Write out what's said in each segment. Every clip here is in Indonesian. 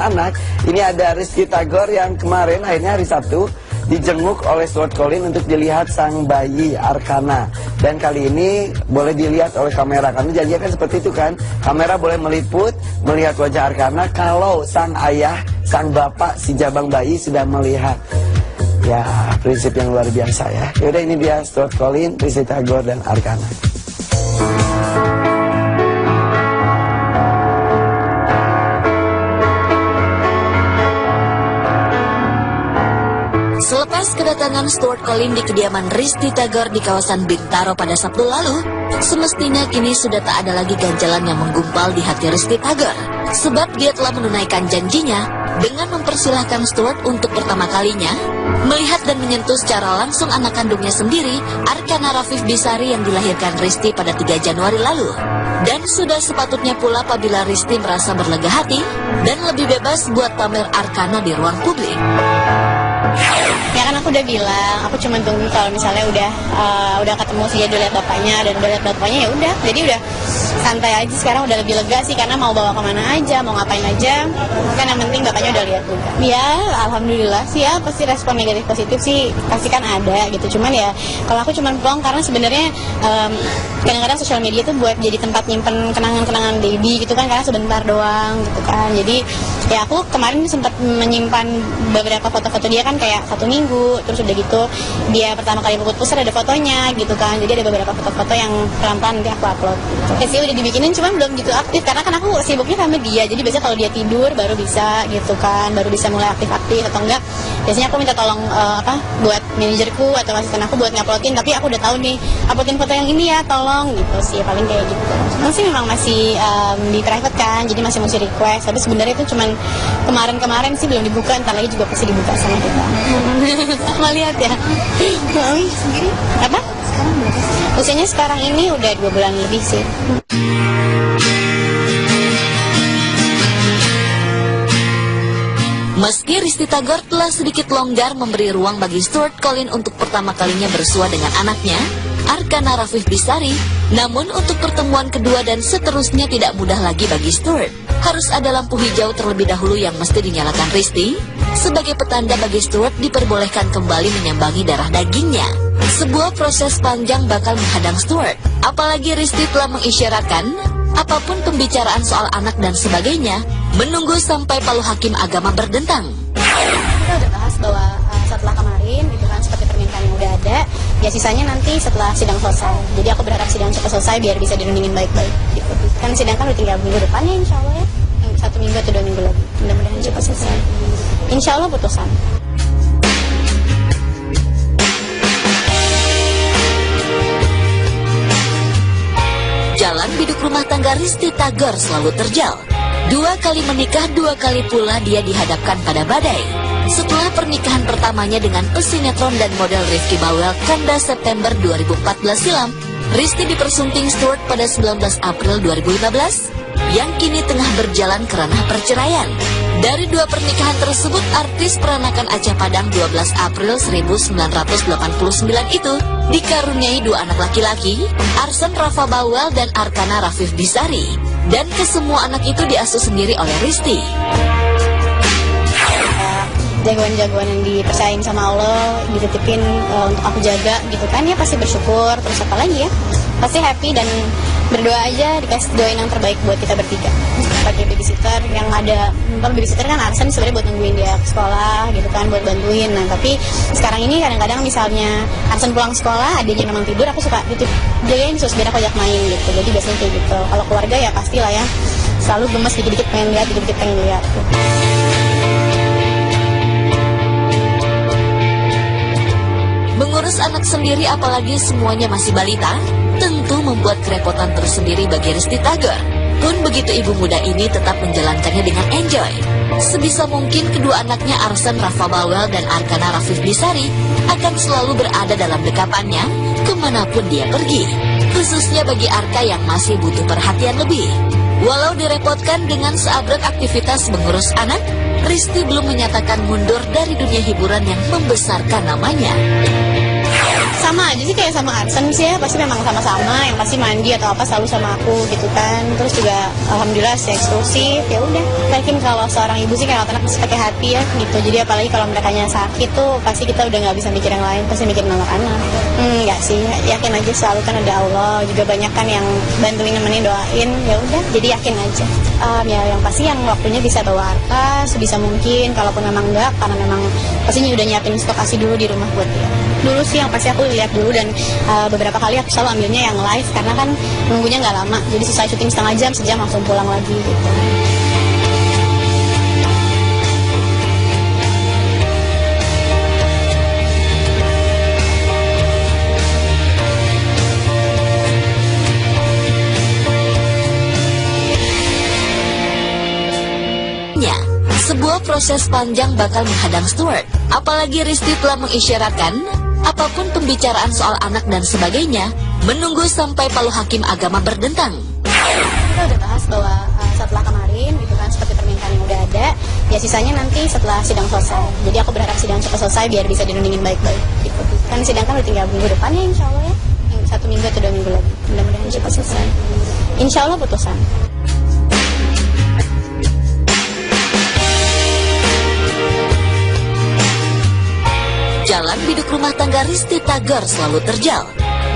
anak. Ini ada Rizky Tagor yang kemarin akhirnya hari Sabtu dijenguk oleh Stuart Collin untuk dilihat sang bayi Arkana. Dan kali ini boleh dilihat oleh kamera. Kami janjikan kan seperti itu kan. Kamera boleh meliput, melihat wajah Arkana kalau sang ayah, sang bapak, si jabang bayi sudah melihat. Ya, prinsip yang luar biasa ya. Yaudah, ini dia Stuart Collin, Rizky Tagor, dan Arkana. Selepas kedatangan Stuart Collin di kediaman Rizky Tagor di kawasan Bintaro pada Sabtu lalu, semestinya kini sudah tak ada lagi ganjalan yang menggumpal di hati Rizky Tagor. Sebab dia telah menunaikan janjinya dengan mempersilahkan Stuart untuk pertama kalinya melihat dan menyentuh secara langsung anak kandungnya sendiri, Arkana Rafif Bisari yang dilahirkan Rizky pada 3 Januari lalu. Dan sudah sepatutnya pula apabila Rizky merasa berlega hati dan lebih bebas buat pamer Arkana di ruang publik. Ya kan aku udah bilang, aku cuma tunggu kalau misalnya udah ketemu sih, dia udah lihat bapaknya dan udah lihat bapaknya, ya udah. Jadi udah santai aja sekarang, udah lebih lega sih karena mau bawa kemana aja, mau ngapain aja. Kan yang penting bapaknya udah lihat juga. Ya alhamdulillah sih ya, pasti respon negatif positif sih pasti kan ada gitu. Cuman ya kalau aku cuma plong karena sebenarnya kadang-kadang sosial media tuh buat jadi tempat nyimpen kenangan-kenangan baby gitu kan, karena sebentar doang gitu kan. Jadi ya aku kemarin sempat menyimpan beberapa foto-foto dia kan kayak 1 minggu, terus udah gitu dia pertama kali puput pusar ada fotonya gitu kan. Jadi ada beberapa foto-foto yang pelan-pelan nanti aku upload gitu. Sih udah dibikinin cuman belum gitu aktif karena kan aku sibuknya sama dia. Jadi biasanya kalau dia tidur baru bisa gitu kan, baru bisa mulai aktif-aktif atau enggak. Biasanya aku minta tolong buat manajerku atau asisten aku buat nguploadin, tapi aku udah tahu nih uploadin foto yang ini ya tolong gitu sih, paling kayak gitu. Cuman sih memang masih di private kan, jadi masih request. Tapi sebenarnya itu cuman kemarin sih belum dibuka, ntar lagi juga pasti dibuka sama kita. Mau lihat ya? Sendiri? Apa? Sekarang berapa sih? Usianya sekarang ini udah 2 bulan lebih sih. Meski Rizky Tagor telah sedikit longgar memberi ruang bagi Stuart Collin untuk pertama kalinya bersua dengan anaknya, Arkana Rafif Bisari, namun untuk pertemuan kedua dan seterusnya tidak mudah lagi bagi Stuart. Harus ada lampu hijau terlebih dahulu yang mesti dinyalakan Rizky, sebagai petanda bagi Stuart diperbolehkan kembali menyambangi darah dagingnya. Sebuah proses panjang bakal menghadang Stuart, apalagi Rizky telah mengisyaratkan apapun pembicaraan soal anak dan sebagainya, menunggu sampai palu hakim agama berdentang. Kita udah bahas bahwa setelah kemarin gitu kan, seperti permintaan yang udah ada, ya sisanya nanti setelah sidang selesai. Jadi aku berharap sidang cepat selesai biar bisa dirundingin baik-baik gitu. Kan sidang kan udah tinggal minggu depannya insya Allah ya, 1 minggu atau 2 minggu lagi, mudah-mudahan cepat selesai. Insya Allah putusan. Jalan biduk rumah tangga Rizky Tagor selalu terjal. 2 kali menikah, 2 kali pula dia dihadapkan pada badai. Setelah pernikahan pertamanya dengan pesinetron dan model Rizky Bawel kandas September 2014 silam, Rizky dipersunting Stuart pada 19 April 2015, yang kini tengah berjalan ke ranah perceraian. Dari 2 pernikahan tersebut, artis peranakan Aceh Padang 12 April 1989 itu dikaruniai 2 anak laki-laki, Arsen Rafa Bawel dan Arkana Rafif Bisari. Dan kesemua anak itu diasuh sendiri oleh Rizky. Jagoan-jagoan yang dipercayain sama Allah, dititipin untuk aku jaga gitu kan, ya pasti bersyukur. Terus apa lagi ya, pasti happy dan berdoa aja dikasih doain yang terbaik buat kita bertiga. Sebagai babysitter yang ada, kalau babysitter kan Arsen sebenarnya buat nungguin dia ke sekolah gitu kan, buat bantuin. Nah tapi sekarang ini kadang-kadang misalnya Arsen pulang sekolah, adiknya memang tidur, aku suka jagain sus biar aku ajak main gitu. Jadi biasanya kayak gitu. Kalau keluarga ya pastilah ya, selalu gemes dikit-dikit pengen lihat, dikit-dikit pengen lihat. Mengurus anak sendiri apalagi semuanya masih balita, tentu membuat kerepotan tersendiri bagi Rizky Tagor. Pun begitu ibu muda ini tetap menjalankannya dengan enjoy. Sebisa mungkin kedua anaknya Arsen Rafa Bawel dan Arkana Rafif Bisari akan selalu berada dalam dekapannya kemanapun dia pergi. Khususnya bagi Arka yang masih butuh perhatian lebih. Walau direpotkan dengan seabrek aktivitas mengurus anak, Rizky belum menyatakan mundur dari dunia hiburan yang membesarkan namanya. Sama aja sih kayak sama Arsen sih ya, pasti memang sama-sama, yang pasti mandi atau apa selalu sama aku gitu kan. Terus juga alhamdulillah sih eksklusif, ya udah. Mungkin kalau seorang ibu sih kayak anak pasti pakai hati ya gitu. Jadi apalagi kalau mereka sakit tuh pasti kita udah nggak bisa mikir yang lain, pasti mikirin anak-anak. Nggak sih, yakin aja selalu kan ada Allah, juga banyak kan yang bantuin nemenin doain, ya udah. Jadi yakin aja. Ya yang pasti yang waktunya bisa bawa Arka sebisa mungkin, kalaupun memang enggak karena memang pastinya udah nyiapin stok ASI dulu di rumah buat dia. Dulu sih yang pasti aku lihat dulu dan beberapa kali aku selalu ambilnya yang live karena kan nunggunya nggak lama, jadi selesai syuting setengah jam, sejam langsung pulang lagi gitu. Sebuah proses panjang bakal menghadang Stuart, apalagi Risti telah mengisyaratkan apapun pembicaraan soal anak dan sebagainya menunggu sampai palu hakim agama berdentang. Kita udah bahas bahwa setelah kemarin gitu kan seperti permintaan yang udah ada, ya sisanya nanti setelah sidang selesai. Jadi aku berharap sidang cepat selesai biar bisa dirundingin baik-baik gitu. Kan sidang kan udah tinggal minggu depannya insya Allah ya, 1 minggu atau 2 minggu lagi, mudah-mudahan cepat selesai. Insya Allah putusan. Jalan biduk rumah tangga Risti Tagor selalu terjal.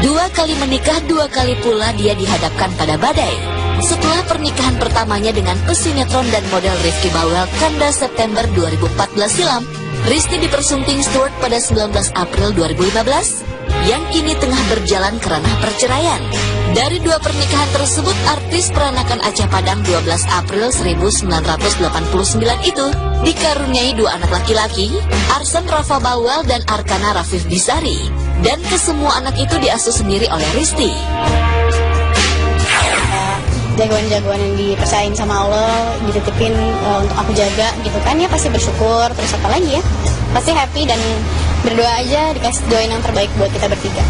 2 kali menikah, 2 kali pula dia dihadapkan pada badai. Setelah pernikahan pertamanya dengan pesinetron dan model Rizky Bawel Kanda September 2014 silam, Risti dipersunting Stuart pada 19 April 2015 yang kini tengah berjalan ke ranah perceraian. Dari 2 pernikahan tersebut, artis peranakan Aceh Padang 12 April 1989 itu dikaruniai 2 anak laki-laki, Arsen Rafa Bawel dan Arkana Rafif Bisari. Dan kesemua anak itu diasuh sendiri oleh Risti. Jagoan-jagoan yang dipercayain sama Allah, dititipin untuk aku jaga gitu kan, ya pasti bersyukur. Terus apa lagi ya, pasti happy dan berdoa aja dikasih doain yang terbaik buat kita bertiga.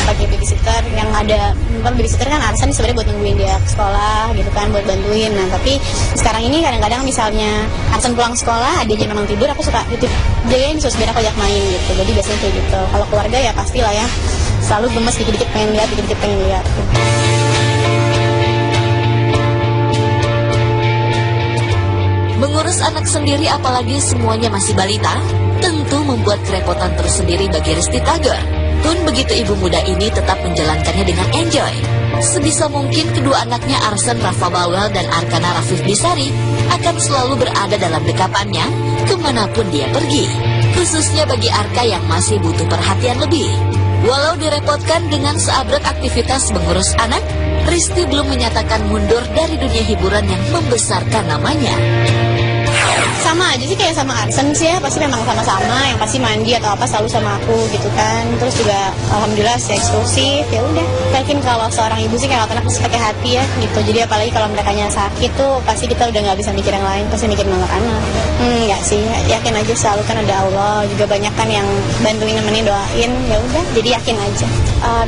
Pakai babysitter yang ada, bukan babysitter kan Arsen sebenarnya buat nungguin dia ke sekolah gitu kan, buat bantuin. Nah tapi sekarang ini kadang-kadang misalnya Arsen pulang sekolah, dia aja memang tidur, aku suka titip jagain sus biar aku ajak main gitu. Jadi biasanya kayak gitu. Kalau keluarga ya pastilah ya, selalu gemes dikit-dikit pengen lihat, dikit-dikit pengen lihat. Mengurus anak sendiri apalagi semuanya masih balita, tentu membuat kerepotan tersendiri bagi Risti Tagor. Pun begitu ibu muda ini tetap menjalankannya dengan enjoy. Sebisa mungkin kedua anaknya Arsen Rafa Bawel dan Arkana Rafif Bisari akan selalu berada dalam dekapannya kemanapun dia pergi. Khususnya bagi Arka yang masih butuh perhatian lebih. Walau direpotkan dengan seabrek aktivitas mengurus anak, Risti belum menyatakan mundur dari dunia hiburan yang membesarkan namanya. Sama aja sih kayak sama Arsen sih ya, pasti memang sama-sama, yang pasti mandi atau apa selalu sama aku gitu kan. Terus juga alhamdulillah sih eksklusif, ya udah. Yakin kalau seorang ibu sih kayak anak pasti pakai hati ya gitu. Jadi apalagi kalau mereka sakit tuh pasti kita udah nggak bisa mikir yang lain, pasti mikirin anak-anak. Nggak sih, yakin aja selalu kan ada Allah, juga banyak kan yang bantuin nemenin doain, ya udah. Jadi yakin aja.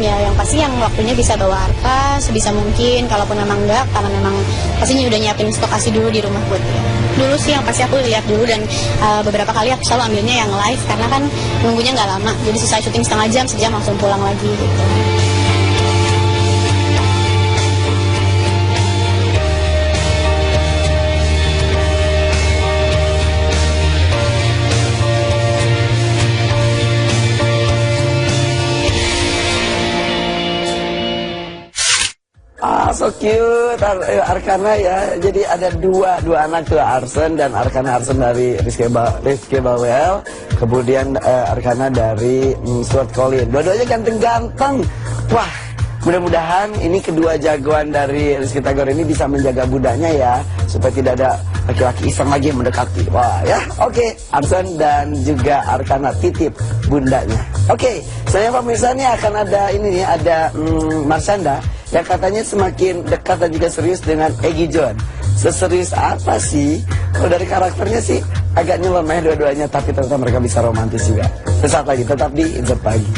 Ya yang pasti yang waktunya bisa bawa Arka sebisa mungkin, kalaupun memang enggak karena memang pastinya udah nyiapin stok ASI dulu di rumah buat dia. Dulu sih yang pasti aku lihat dulu dan beberapa kali aku selalu ambilnya yang live karena kan nunggunya nggak lama, jadi selesai syuting setengah jam, sejam langsung pulang lagi gitu. So cute Arkana ya. Jadi ada dua anak tuh, Arsen dan Arkana. Arsen dari Rizky Bawel, kemudian Arkana dari Stuart Collin. Dua-duanya ganteng-ganteng. Wah, mudah-mudahan ini kedua jagoan dari Risti Tagor ini bisa menjaga budaknya ya, supaya tidak ada laki-laki iseng lagi mendekati. Wah ya, oke. Arsen dan juga Arkana titip bundanya. Oke, saya pemirsa nih akan ada ini nih, ada Marshanda yang katanya semakin dekat dan juga serius dengan Egy John. Seserius apa sih? Kalau dari karakternya sih agak nyeleneh dua-duanya, tapi ternyata mereka bisa romantis juga. Sesaat lagi tetap di Insert Pagi.